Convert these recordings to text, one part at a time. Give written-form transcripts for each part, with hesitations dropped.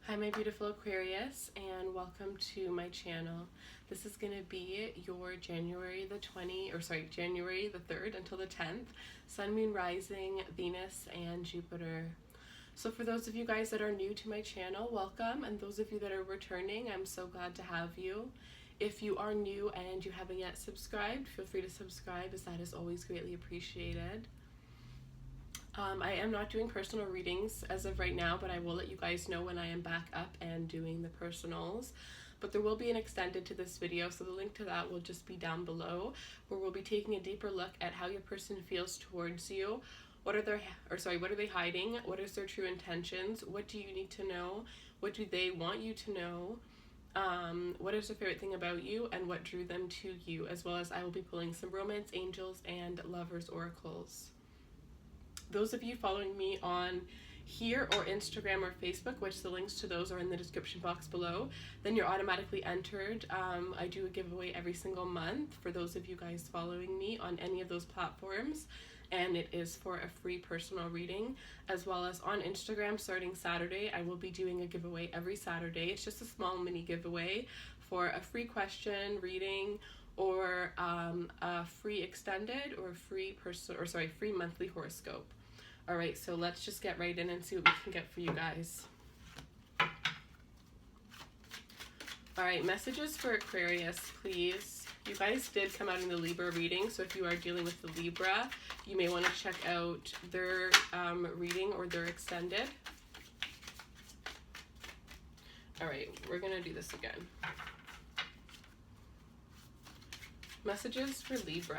Hi my beautiful Aquarius, and welcome to my channel. This is going to be your January the 3rd until the 10th, Sun, Moon, Rising, Venus, and Jupiter. So for those of you guys that are new to my channel, welcome, and those of you that are returning, I'm so glad to have you. If you are new and you haven't yet subscribed, feel free to subscribe, as that is always greatly appreciated. I am not doing personal readings as of right now, but I will let you guys know when I am back up and doing the personals. But there will be an extended to this video, so the link to that will just be down below, where we'll be taking a deeper look at how your person feels towards you. What are they hiding? What is their true intentions? What do you need to know? What do they want you to know? What is their favorite thing about you, and what drew them to you? As well as I will be pulling some romance, angels, and lovers oracles. Those of you following me on here or Instagram or Facebook, which the links to those are in the description box below, then you're automatically entered. I do a giveaway every single month for those of you guys following me on any of those platforms, and it is for a free personal reading. As well as on Instagram, starting Saturday, I will be doing a giveaway every Saturday. It's just a small mini giveaway for a free question reading, or a free extended or free monthly horoscope. All right, so let's just get right in and see what we can get for you guys. All right, messages for Aquarius, please. You guys did come out in the Libra reading, so if you are dealing with the Libra, you may want to check out their reading or their extended. All right, we're gonna do this again. Messages for Libra.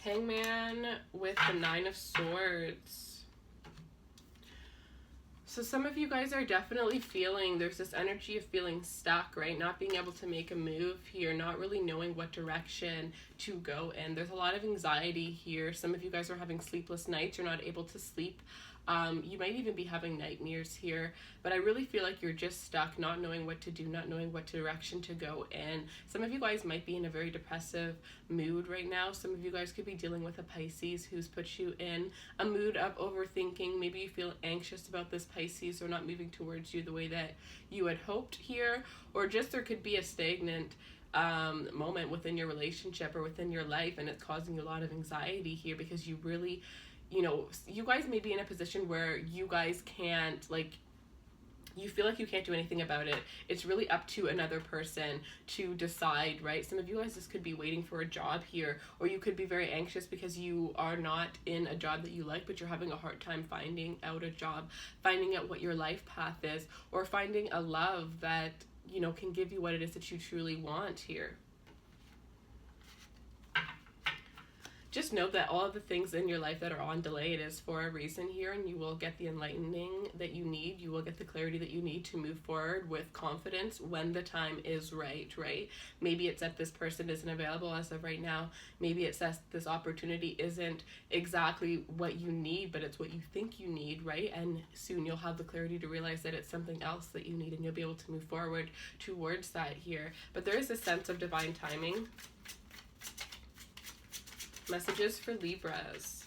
Hangman with the 9 of Swords. So some of you guys are definitely feeling, there's this energy of feeling stuck, right? Not being able to make a move here, not really knowing what direction to go in. There's a lot of anxiety here. Some of you guys are having sleepless nights. You're not able to sleep. You might even be having nightmares here, but I really feel like you're just stuck, not knowing what to do, not knowing what direction to go in. Some of you guys might be in a very depressive mood right now. Some of you guys could be dealing with a Pisces who's put you in a mood of overthinking. Maybe you feel anxious about this Pisces or not moving towards you the way that you had hoped here, or just there could be a stagnant moment within your relationship or within your life, and it's causing you a lot of anxiety here because you really, you guys may be in a position where you guys can't, you feel like you can't do anything about it. It's really up to another person to decide, right? Some of you guys just could be waiting for a job here, or you could be very anxious because you are not in a job that you like, but you're having a hard time finding out a job, finding out what your life path is, or finding a love that, can give you what it is that you truly want here. Just know that all of the things in your life that are on delay, it is for a reason here, and you will get the enlightening that you need. You will get the clarity that you need to move forward with confidence when the time is right? Maybe it's that this person isn't available as of right now. Maybe it's that this opportunity isn't exactly what you need, but it's what you think you need, right? And soon you'll have the clarity to realize that it's something else that you need, and you'll be able to move forward towards that here. But there is a sense of divine timing. Messages for Libras.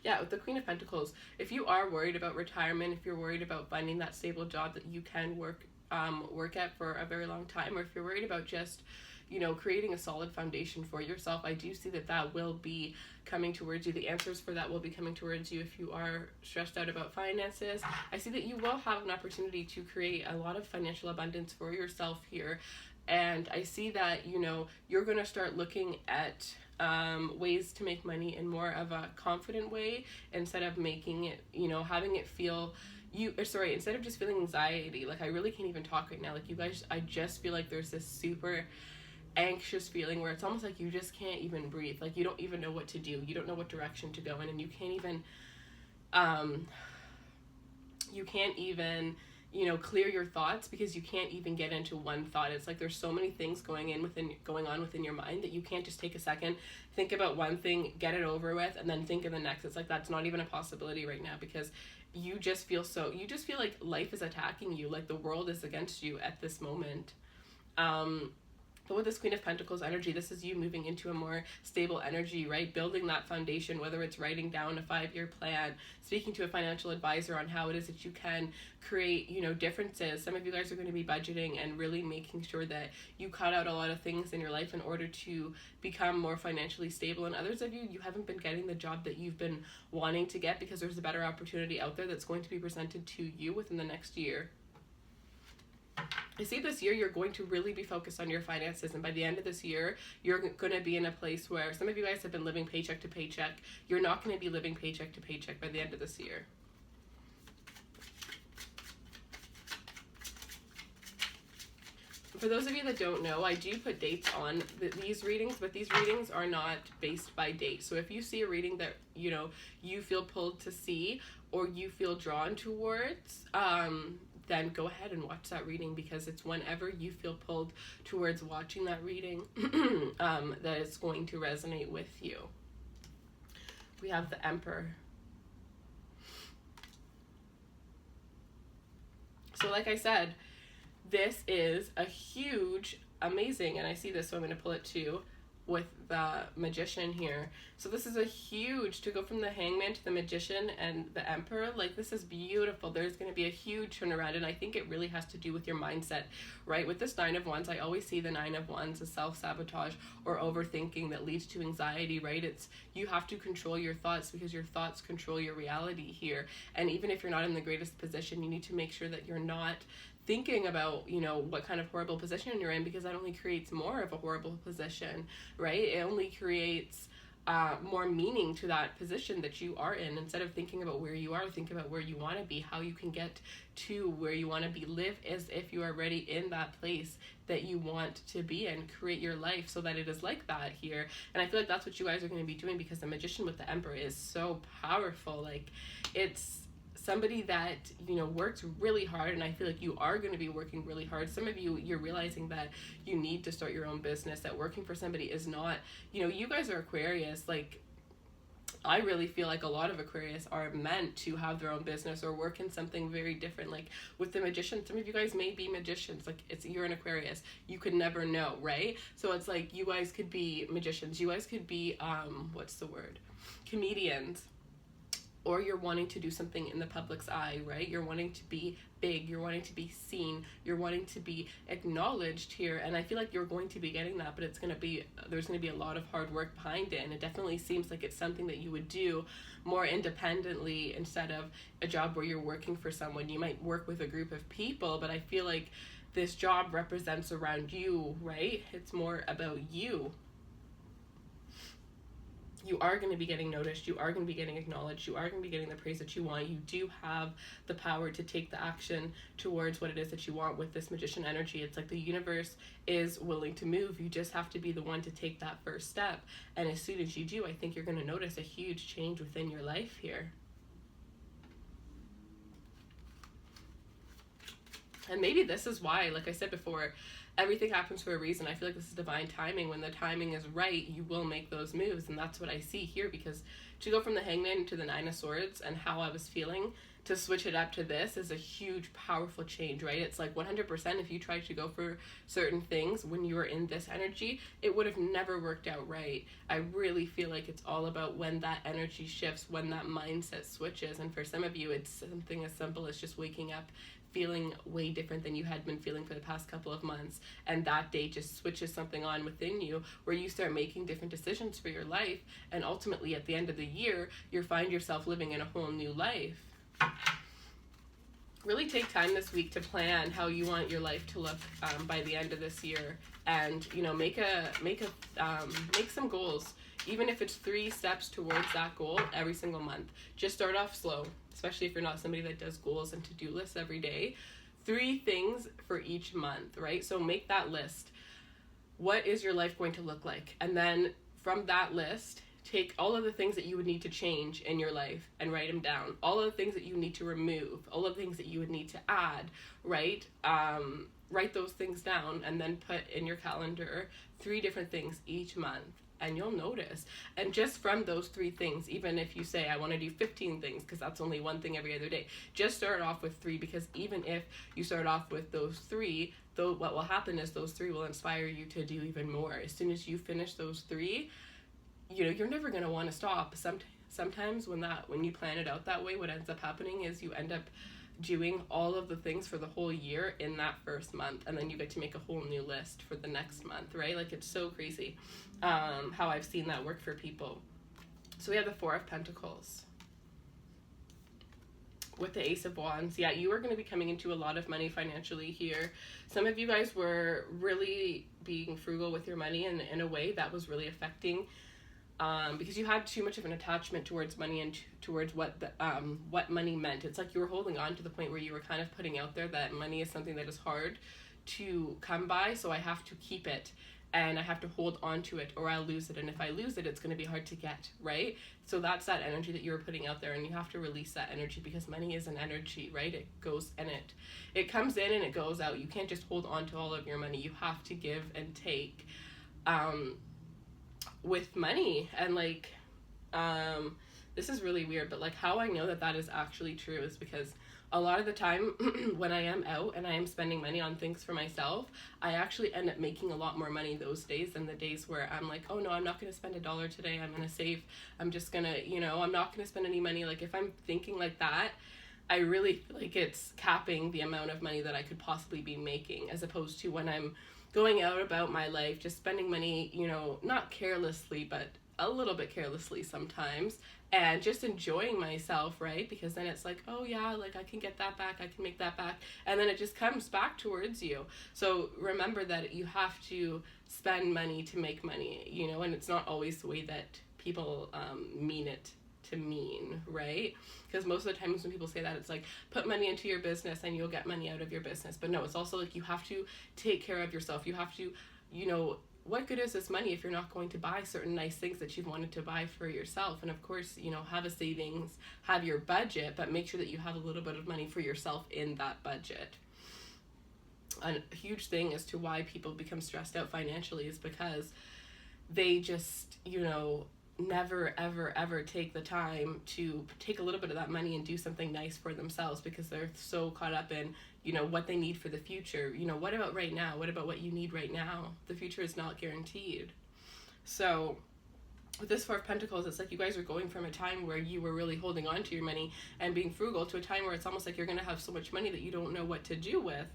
Yeah, with the Queen of Pentacles, if you are worried about retirement, if you're worried about finding that stable job that you can work at for a very long time, or if you're worried about just, creating a solid foundation for yourself, I do see that that will be coming towards you. The answers for that will be coming towards you if you are stressed out about finances. I see that you will have an opportunity to create a lot of financial abundance for yourself here. And I see that, you're going to start looking at ways to make money in more of a confident way, instead of making it, having it feel, instead of just feeling anxiety. Like, I really can't even talk right now. Like, you guys, I just feel like there's this super anxious feeling where it's almost like you just can't even breathe. Like, you don't even know what to do. You don't know what direction to go in, and you can't even, clear your thoughts, because you can't even get into one thought. It's like there's so many things going on within your mind that you can't just take a second, think about one thing, get it over with, and then think of the next. It's like that's not even a possibility right now, because you just feel like life is attacking you, like the world is against you at this moment. But with this Queen of Pentacles energy, this is you moving into a more stable energy, right? Building that foundation, whether it's writing down a 5-year plan, speaking to a financial advisor on how it is that you can create, you know, differences. Some of you guys are going to be budgeting and really making sure that you cut out a lot of things in your life in order to become more financially stable. And others of you, you haven't been getting the job that you've been wanting to get because there's a better opportunity out there that's going to be presented to you within the next year. I see this year you're going to really be focused on your finances, and by the end of this year you're going to be in a place where some of you guys have been living paycheck to paycheck. You're not going to be living paycheck to paycheck by the end of this year. For those of you that don't know, I do put dates on these readings, but these readings are not based by date. So if you see a reading that, you know, you feel pulled to see or you feel drawn towards, then go ahead and watch that reading, because it's whenever you feel pulled towards watching that reading that it's going to resonate with you. We have the Emperor. So like I said, this is a huge, amazing, and I see this, so I'm going to pull it too, with the Magician here. So this is a huge, to go from the Hangman to the Magician and the Emperor, like this is beautiful. There's going to be a huge turnaround, and I think it really has to do with your mindset, right? With this 9 of Wands, I always see the 9 of Wands as self-sabotage or overthinking that leads to anxiety, right? It's, you have to control your thoughts, because your thoughts control your reality here. And even if you're not in the greatest position, you need to make sure that you're not thinking about, you know, what kind of horrible position you're in, because that only creates more of a horrible position, right? It only creates more meaning to that position that you are in. Instead of thinking about where you are, think about where you want to be, how you can get to where you want to be. Live as if you are already in that place that you want to be in. Create your life so that it is like that here. And I feel like that's what you guys are going to be doing, because the Magician with the Emperor is so powerful. Like, it's somebody that, you know, works really hard, and I feel like you are going to be working really hard. Some of you, you're realizing that you need to start your own business, that working for somebody is not, you know, you guys are Aquarius. Like, I really feel like a lot of Aquarius are meant to have their own business or work in something very different. Like with the Magician, some of you guys may be magicians. Like, it's, you're an Aquarius, you could never know, right? So it's like you guys could be magicians, you guys could be what's the word, comedians, or you're wanting to do something in the public's eye, right? You're wanting to be big, you're wanting to be seen, you're wanting to be acknowledged here. And I feel like you're going to be getting that, but it's going to be, there's going to be a lot of hard work behind it. And it definitely seems like it's something that you would do more independently instead of a job where you're working for someone. You might work with a group of people, but I feel like this job represents around you, right? It's more about you. You are going to be getting noticed, you are going to be getting acknowledged, you are going to be getting the praise that you want. You do have the power to take the action towards what it is that you want with this Magician energy. It's like the universe is willing to move. You just have to be the one to take that first step. And as soon as you do, I think you're going to notice a huge change within your life here. And maybe this is why, like I said before, everything happens for a reason. I feel like this is divine timing. When the timing is right, you will make those moves. And that's what I see here, because to go from the Hangman to the 9 of Swords and how I was feeling, to switch it up to this is a huge, powerful change, right? It's like 100% if you tried to go for certain things when you were in this energy, it would have never worked out right. I really feel like it's all about when that energy shifts, when that mindset switches. And for some of you, it's something as simple as just waking up feeling way different than you had been feeling for the past couple of months, and that day just switches something on within you where you start making different decisions for your life, and ultimately at the end of the year you find yourself living in a whole new life. Really take time this week to plan how you want your life to look by the end of this year, and you know, make some goals, even if it's 3 steps towards that goal every single month. Just start off slow, especially if you're not somebody that does goals and to-do lists every day. 3 things for each month, right? So make that list. What is your life going to look like? And then from that list, take all of the things that you would need to change in your life and write them down. All of the things that you need to remove, all of the things that you would need to add, right? Write those things down and then put in your calendar 3 different things each month. and you'll notice. And just from those 3 things, even if you say I want to do 15 things, because that's only one thing every other day, just start off with 3, because even if you start off with those 3, though, what will happen is those 3 will inspire you to do even more. As soon as you finish those 3, you're never going to want to stop. Sometimes when you plan it out that way, what ends up happening is you end up doing all of the things for the whole year in that first month, and then you get to make a whole new list for the next month, right? Like, it's so crazy how I've seen that work for people. So we have the 4 of Pentacles with the Ace of Wands. Yeah, you are going to be coming into a lot of money financially here. Some of you guys were really being frugal with your money, and in a way that was really affecting because you had too much of an attachment towards money and towards what money meant. It's like you were holding on to the point where you were kind of putting out there that money is something that is hard to come by, so I have to keep it and I have to hold on to it or I'll lose it, and if I lose it, it's going to be hard to get, right? So that's that energy that you were putting out there, and you have to release that energy, because money is an energy, right? It goes and it comes in and it goes out. You can't just hold on to all of your money. You have to give and take with money. And like this is really weird, but like how I know that that is actually true is because a lot of the time when I am out and I am spending money on things for myself, I actually end up making a lot more money those days than the days where I'm like, oh no, I'm not going to spend $1 today, I'm going to save, I'm just going to, I'm not going to spend any money. Like, if I'm thinking like that, I really feel like it's capping the amount of money that I could possibly be making, as opposed to when I'm going out about my life, just spending money, not carelessly, but a little bit carelessly sometimes, and just enjoying myself, right? Because then it's like, oh yeah, like I can get that back, I can make that back, and then it just comes back towards you. So remember that you have to spend money to make money, and it's not always the way that people mean it to mean, right? Because most of the times when people say that, it's like, put money into your business and you'll get money out of your business. But no, it's also like you have to take care of yourself. You have to, what good is this money if you're not going to buy certain nice things that you've wanted to buy for yourself? And of course, have a savings, have your budget, but make sure that you have a little bit of money for yourself in that budget. A huge thing as to why people become stressed out financially is because they just, never ever ever take the time to take a little bit of that money and do something nice for themselves, because they're so caught up in what they need for the future. What about right now? What about what you need right now? The future is not guaranteed. So with this 4 of Pentacles, it's like you guys are going from a time where you were really holding on to your money and being frugal to a time where it's almost like you're going to have so much money that you don't know what to do with.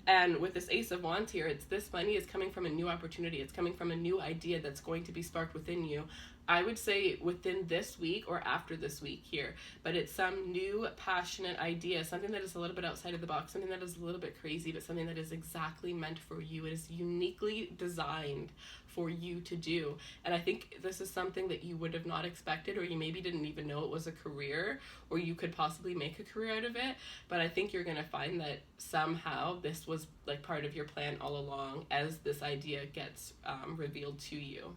And with this Ace of Wands here, this money is coming from a new opportunity. It's coming from a new idea that's going to be sparked within you. I would say within this week or after this week here, but it's some new passionate idea, something that is a little bit outside of the box, something that is a little bit crazy, but something that is exactly meant for you. It is uniquely designed for you to do. And I think this is something that you would have not expected, or you maybe didn't even know it was a career, or you could possibly make a career out of it. But I think you're going to find that somehow this was like part of your plan all along as this idea gets revealed to you.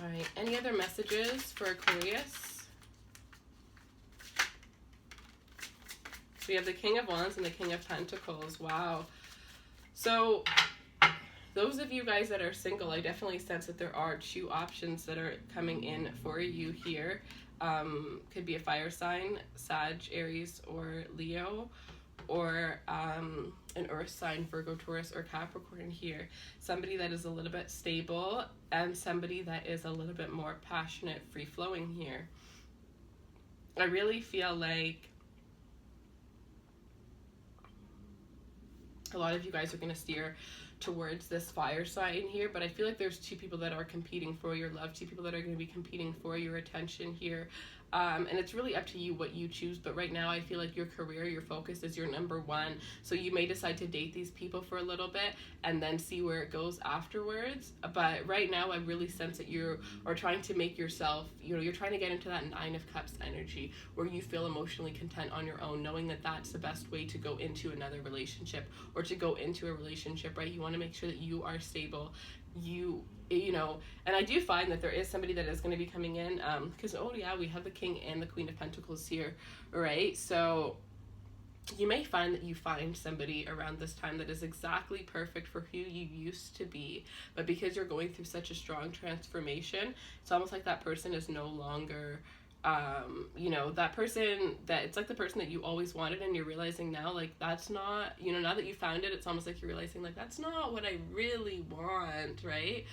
All right, any other messages for Aquarius? So we have the King of Wands and the King of Pentacles. Wow. So those of you guys that are single, I definitely sense that there are 2 options that are coming in for you here. Could be a fire sign, Sag, Aries, or Leo, or an earth sign, Virgo, Taurus, or Capricorn here. Somebody that is a little bit stable and somebody that is a little bit more passionate, free-flowing here. I really feel like a lot of you guys are going to steer towards this fire sign here, but I feel like there's 2 people that are competing for your love, 2 people that are going to be competing for your attention here. And it's really up to you what you choose, but right now I feel like your career, your focus is your number 1. So you may decide to date these people for a little bit and then see where it goes afterwards. But right now I really sense that you are trying to make yourself, you're trying to get into that 9 of Cups energy where you feel emotionally content on your own, knowing that that's the best way to go into another relationship or to go into a relationship, right? You want to make sure that you are stable. And I do find that there is somebody that is going to be coming in, because, we have the King and the Queen of Pentacles here, right? So you may find that you find somebody around this time that is exactly perfect for who you used to be, but because you're going through such a strong transformation, it's almost like that person is no longer that person that it's like the person that you always wanted, and you're realizing now, like, that's not, now that you found it, it's almost like you're realizing, like, that's not what I really want, right?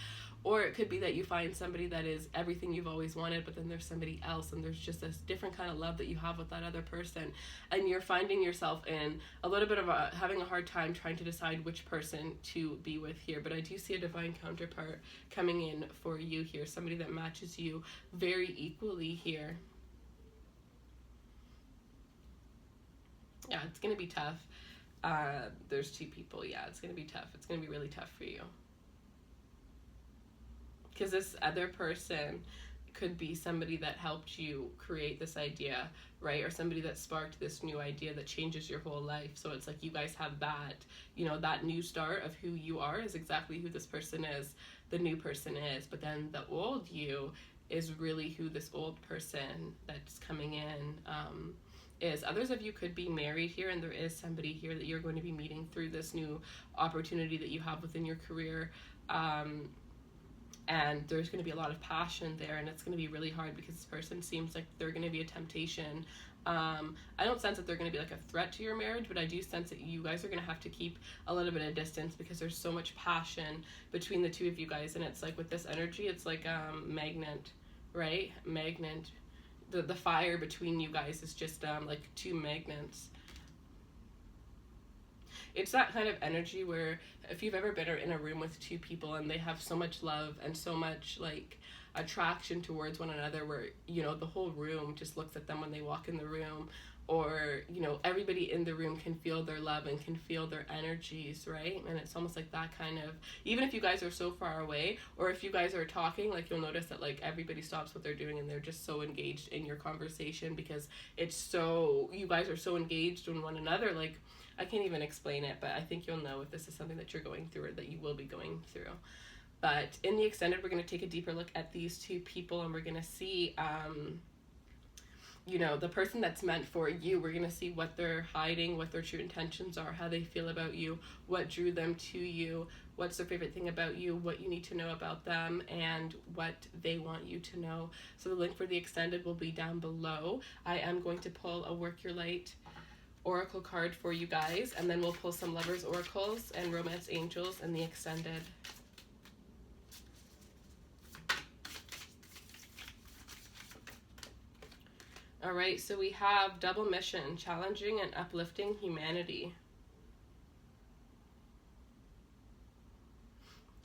Or it could be that you find somebody that is everything you've always wanted, but then there's somebody else, and there's just this different kind of love that you have with that other person, and you're finding yourself in a little bit of having a hard time trying to decide which person to be with here. But I do see a divine counterpart coming in for you here, somebody that matches you very equally here. Yeah, it's going to be tough. There's two people. Yeah, it's going to be tough. It's going to be really tough for you. Because this other person could be somebody that helped you create this idea, right? Or somebody that sparked this new idea that changes your whole life. So it's like you guys have that, that new start of who you are is exactly who this person is, the new person is. But then the old you is really who this old person that's coming in is. Others of you could be married here, and there is somebody here that you're going to be meeting through this new opportunity that you have within your career. And there's going to be a lot of passion there, and it's going to be really hard because this person seems like they're going to be a temptation. I don't sense that they're going to be like a threat to your marriage, but I do sense that you guys are going to have to keep a little bit of distance because there's so much passion between the two of you guys. And it's like with this energy, it's like magnet, right? Magnet. The fire between you guys is just like two magnets. It's that kind of energy where if you've ever been in a room with two people and they have so much love and so much like attraction towards one another, where the whole room just looks at them when they walk in the room, or everybody in the room can feel their love and can feel their energies, right? And it's almost like that kind of, even if you guys are so far away, or if you guys are talking, like, you'll notice that like everybody stops what they're doing and they're just so engaged in your conversation because you guys are so engaged in one another. Like, I can't even explain it, but I think you'll know if this is something that you're going through or that you will be going through. But in the extended, we're going to take a deeper look at these two people, and we're going to see, the person that's meant for you. We're going to see what they're hiding, what their true intentions are, how they feel about you, what drew them to you, what's their favorite thing about you, what you need to know about them, and what they want you to know. So the link for the extended will be down below. I am going to pull a Work Your Light oracle card for you guys, and then we'll pull some lovers oracles and romance angels in the extended. All right, so we have double mission, challenging and uplifting humanity.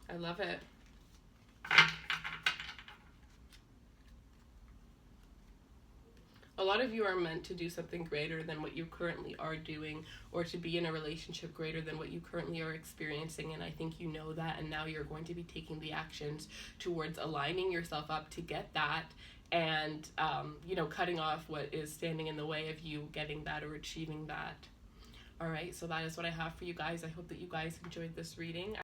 I love it. A lot of you are meant to do something greater than what you currently are doing, or to be in a relationship greater than what you currently are experiencing, and I think you know that, and now you're going to be taking the actions towards aligning yourself up to get that, and cutting off what is standing in the way of you getting that or achieving that. All right, so that is what I have for you guys. I hope that you guys enjoyed this reading.